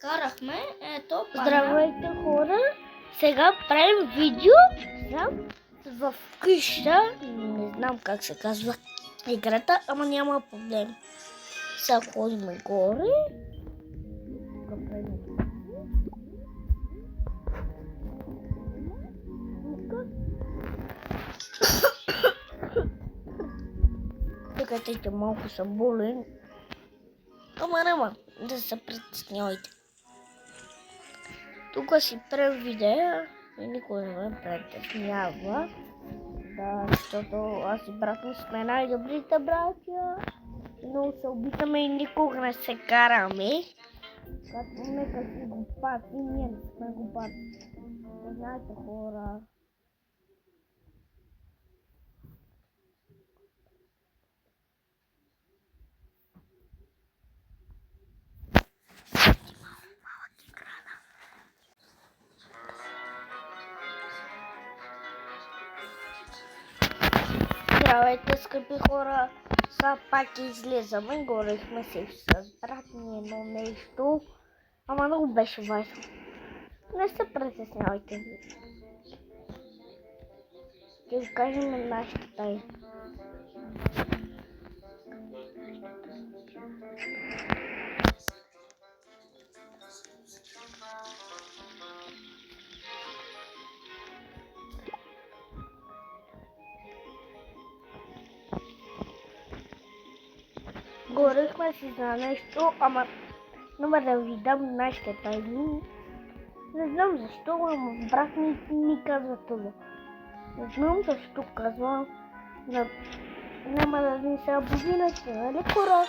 Карахме, ето пана. Здравейте, хора! Сега правим видео в къща. Не знам как се казва играта, ама няма проблем. Сега ходим горе. Чакайте, малко съм болен. Ама няма да се притеснявайте. Тук си правим видео и никой не ме притеснява. Да, защото аз и брат ми сме най-добрите братя. Но се обичаме и никога не се караме. Като нека си го пати, ние не сме го пати. Знаете, хора. Здравейте, скъпи хора! Сега пак излизаме, говорихме се с брат ми едно нещо, ама много беше важно. Не се притеснявайте. Ще ви кажем нашите тайни. Говорихме си за нещо, ама няма да ви дам нашите тайни. Не знам защо, ама брат ми казва това. Не знам защо казва. Няма да ни се абонирате, нали, хора?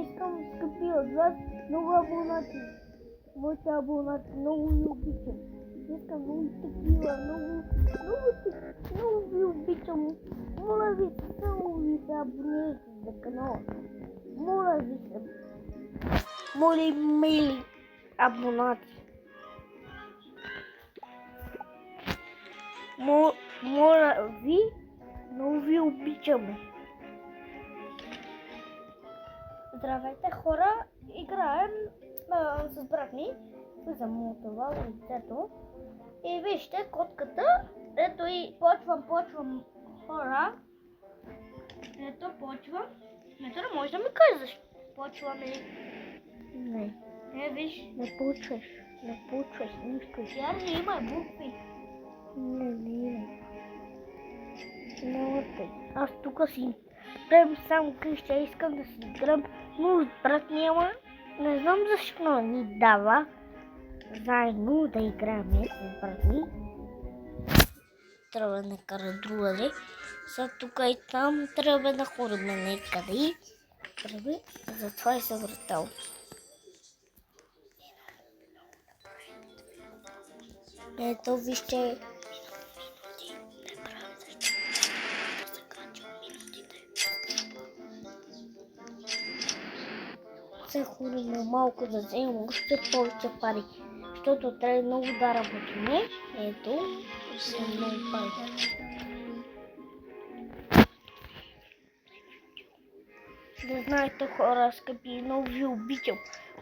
Искам, скъпи, от вас много абонати. Моите абонати, много ви обичам. Искам много такива, много ви обичам. Моля ви, само ви се абонирайте за канала. Моля ви се. Моли мили абонати. Моля ви, много ви обичаме. Здравейте, хора! Играем с брат ми. Замутова лицето. И вижте котката. Ето и почвам хора. Ето почвам. Ето не можеш да ми кажеш. Почвам ли? Не. Виж. Не почваш нищо. Ярни има букви. Не има. Няма те. Аз тук си правим само къща. Искам да си играм. Но брат няма. Не знам защо ни дава заедно да играем с брат ми. Трябва да накара другаде. Сега тук и там трябва да ходим некъде. Трябва, затова и се вратал. Ето вижте. Се ходим малко да вземем още повече пари, защото трябва много да работим. Ето, ще много пари. Да знаете, хора, скъпи, много ви обичам.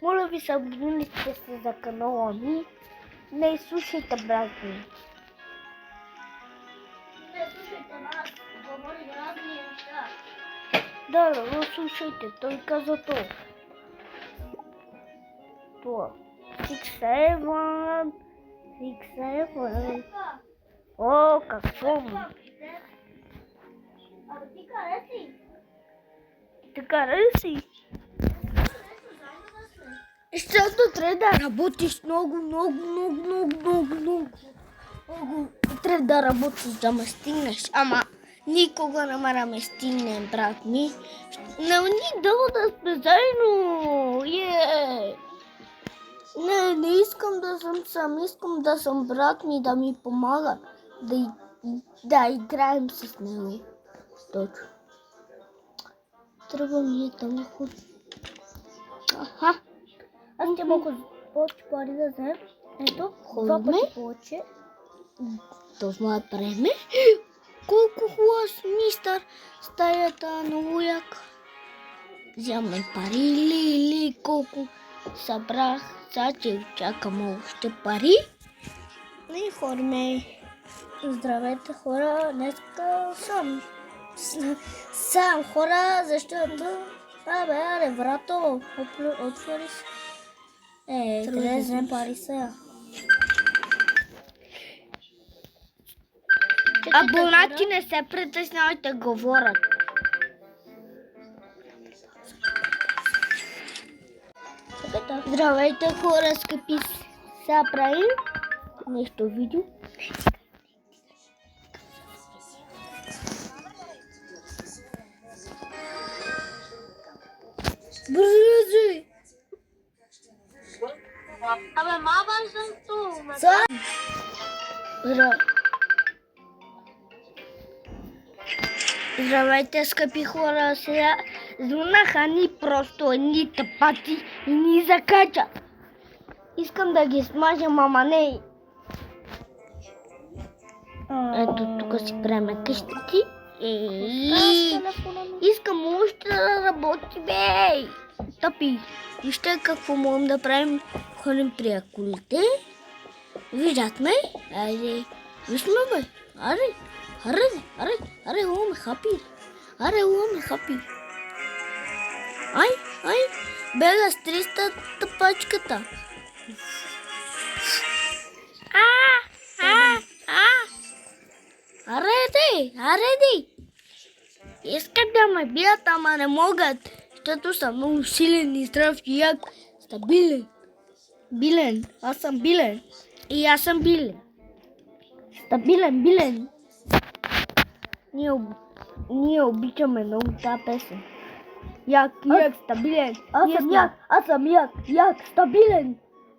Моля ви се, абонирайте се за канала ми. Не слушайте брат ми. Не слушайте нас, говори разни неща. Да, слушайте, той каза това. Това. 6-7. О, какво ми? Абе ти къде си? Така си? Защото трябва да работиш много. Трябва да работиш да ме стигнеш. Ама никога няма да ме стигне, брат ми. Не дава да сме заедно. Не искам да съм сам. Искам да съм брат ми да ми помага. Да играем с него. Точно. Трябва ми да ме ходи. Аха. Аз ще малко повече пари да вземем. Ето, два пъти повече. Това е време. Колко хубава мистър стаята, много яка. вземем пари или колко събрах. Сега че чакам още пари. И ходиме. Здравейте хора, днеска сам хора, защото аре, врато, отвори се. Къде да вземем пари сега? Абонати не се притеснявайте, говорят. Здравейте хора, скъпи, сега правим нещо видео. Бързи! Абе, мама съм тук. Здравейте, скъпи хора, сега звънаха ни просто едни тъпати и ни закача. Искам да ги смажем, ама не. Ето, тук си правим къщи. Искам още да работи, бей! Тъпи! Вижте какво можем да правим. Ходим при акулите. Виждат ме? Айде, вижме, бе! Аре, ме хапи! Ме хапи! Ай! Бега с 300 тъпачката! Аре! Искат да ме бият, ама не могат, защото съм много силен и здрав и як, стабилен. Билен, аз съм билен. И аз съм билен. Стабилен. Ние обичаме много тази песен. Як, стабилен. Аз съм як, стабилен.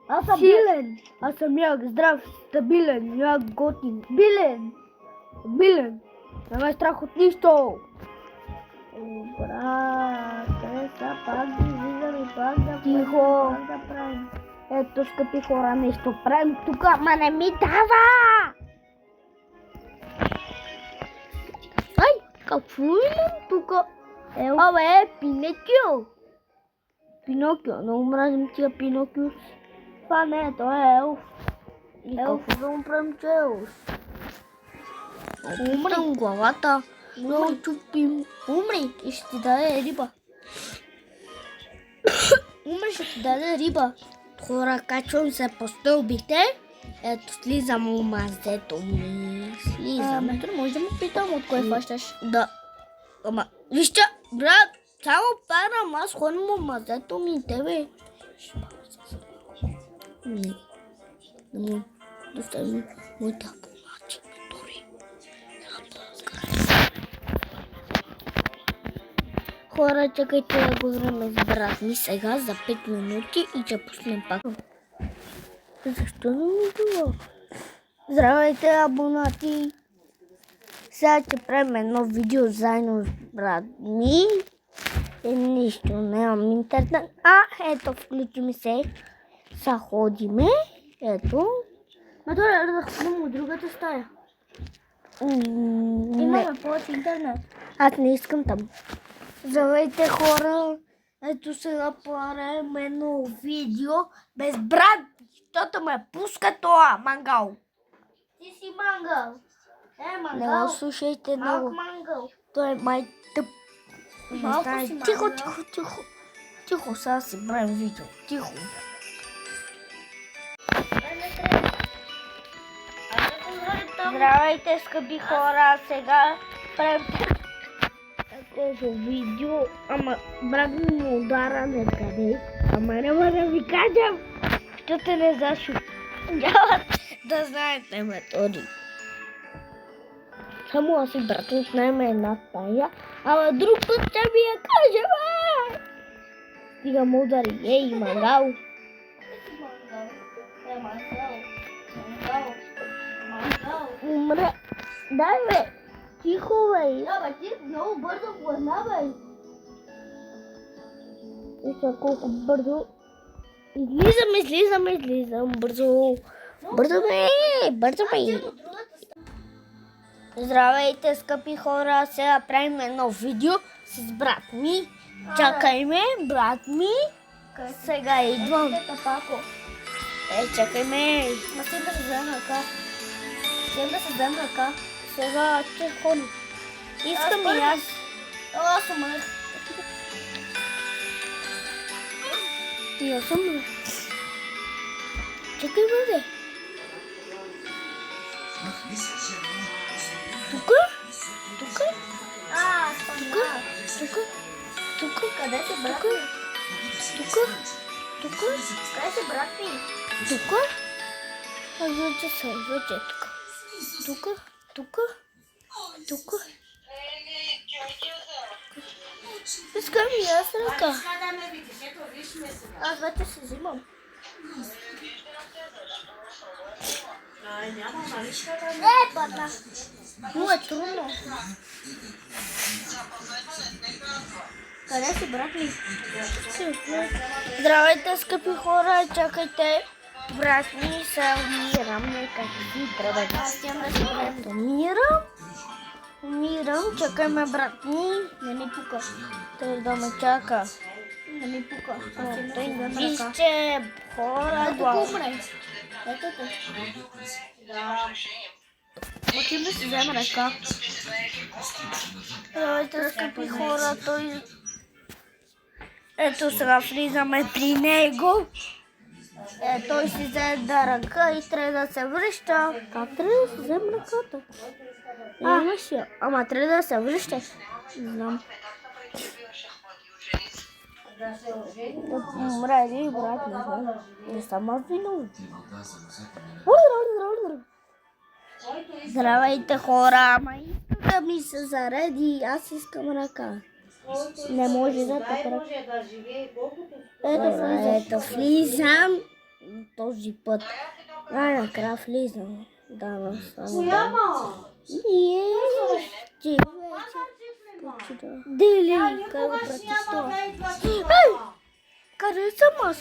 Аз съм силен. Аз съм як, здрав, стабилен, як, готин. Билен. Не ме страх от нищо. Брат, сега пак да излизам и пак да правим. Ето, скъпи хора, нещо правим тук, ама не ми дава! Ай, какво е тук? Абе, Пинокио, много мразим тия Пинокио. Това не е, той е елф. И какво да му правим, че е елф? Умрим главата. Много чупим. Умри и ще ти даде риба. Ще ти даде риба. Хора, качвам се по стълбите. Ето, слизам у мазето ми. Може да му питам от кое фащаш? Да. Ама, вижте, брат, само парам, аз ходим у мазето ми и тебе. Не му доставим моите акумулации. Хора, чакайте да говорим с брат ми сега за 5 минути и ще пуснем пак. Защо не ми било? Здравейте, абонати! Сега ще правим едно видео заедно с брат ми. Нищо, нямам интернет. Ето, включи ми се. Сега ходиме. Ето. Добре, да ходим от другата стая. Имаме повече интернет. Аз не искам там. Здравейте хора, ето сега правим едно видео без брат, защото ме пуска това мангал. Ти си мангал. Мангал. Не го слушайте много. Мангал. Той е май тъп. Тихо, сега си правим видео. Тихо. Здравейте, скъпи хора, сега правим такова видео, ама брат ми му удара некъде, ама няма да ви кажам, защото не заслужават да знаете методи. Само аз и брат ми знаем една тая, ама друг път ще ви я кажа, Стига му удари, ей, мангал. Умре. Дай, бе. Тихо, бе. Да, бе, ти много бързо глазна, бе. Вижте колко бързо. Излизам. Бързо. Бързо, бе. Здравейте, скъпи хора. Сега правим едно видео с брат ми. Чакай ме, брат ми. Сега идвам. Пако. Чакай ме. Ма си да се вземем ръка. Си да се вземем ръка. Сега че ходи. Искам и аз. Аз умрах. И аз съм. Чакай ме, бе. Тук? Тук? Спомнях. Тук? Къде си брат ми? Тук? Къде си брат ми? Тук? А вече съм, вече тук. Тук? Искам и аз ръка. Аз вече се взимам. Падна. Но е трудно. Къде си брат ми? Здравейте, скъпи хора, чакайте. Брат ми се умирам, нека си здравейте. Аз тям да си брат. Умирам, чакай ме, брат ми. Не ми пука. Той да ме чака. Не ми пука. Аз тям да Той си вземем ръка. вижте, хора, Тук глава. умре. Ето те. Отим да си вземем ръка. Здравейте, скъпи хора, той... Ето сега влизаме при него. Той си взе да ръка и трябва да се връща. Как трябва да си взем ръката? Имаш я. Ама трябва да се връщаш. Не знам. Да умре ли, брат, не знам. Не съм аз виновен. Здравейте, хора, ама искам да ми се зареди. Аз искам ръка. Не може да те ръка. Ето влизам този път. Накрая влизам. Да, насам. Ти вече. Дели, къде го протестува? Ей! Къде съм аз?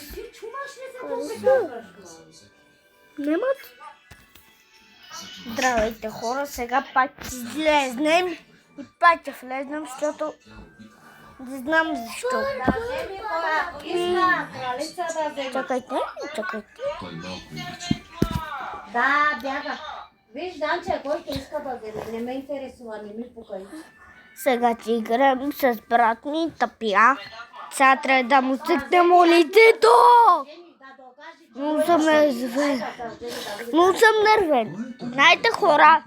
Къде съм? Немат? Здравейте, хора, сега пак излезнем и пак ще влезнем, защото не знам защо. Чакайте. Той малко обича. Да, бяга. Виж, Данче, който иска да вземе, не ме интересува, не ми пукай. Сега ще играем с брат ми Тапия. Сега трябва да му цъкнем лицето. Но съм нервен. Знаете, хора,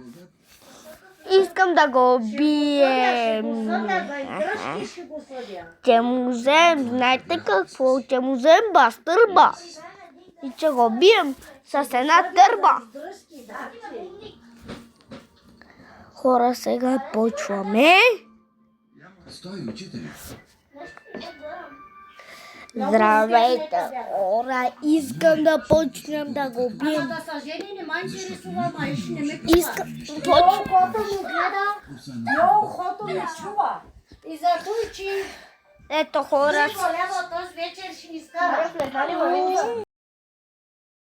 искам да го убием. Дръжки ще го съдя. Ще му взем, знаете какво? Ще му взем бастърба. И ще го бием с една търба. Дръжки, Данче. Хора, сега почваме. Стой, учители. Здравейте, хора, искам да почнем да го Ама бием. да са жени не ме интересува, майш, не ме пука. Искам Ухото ми гледа, ухото ми чува. И за той, че Ето, хора, си голяма този вечер ще ни скара.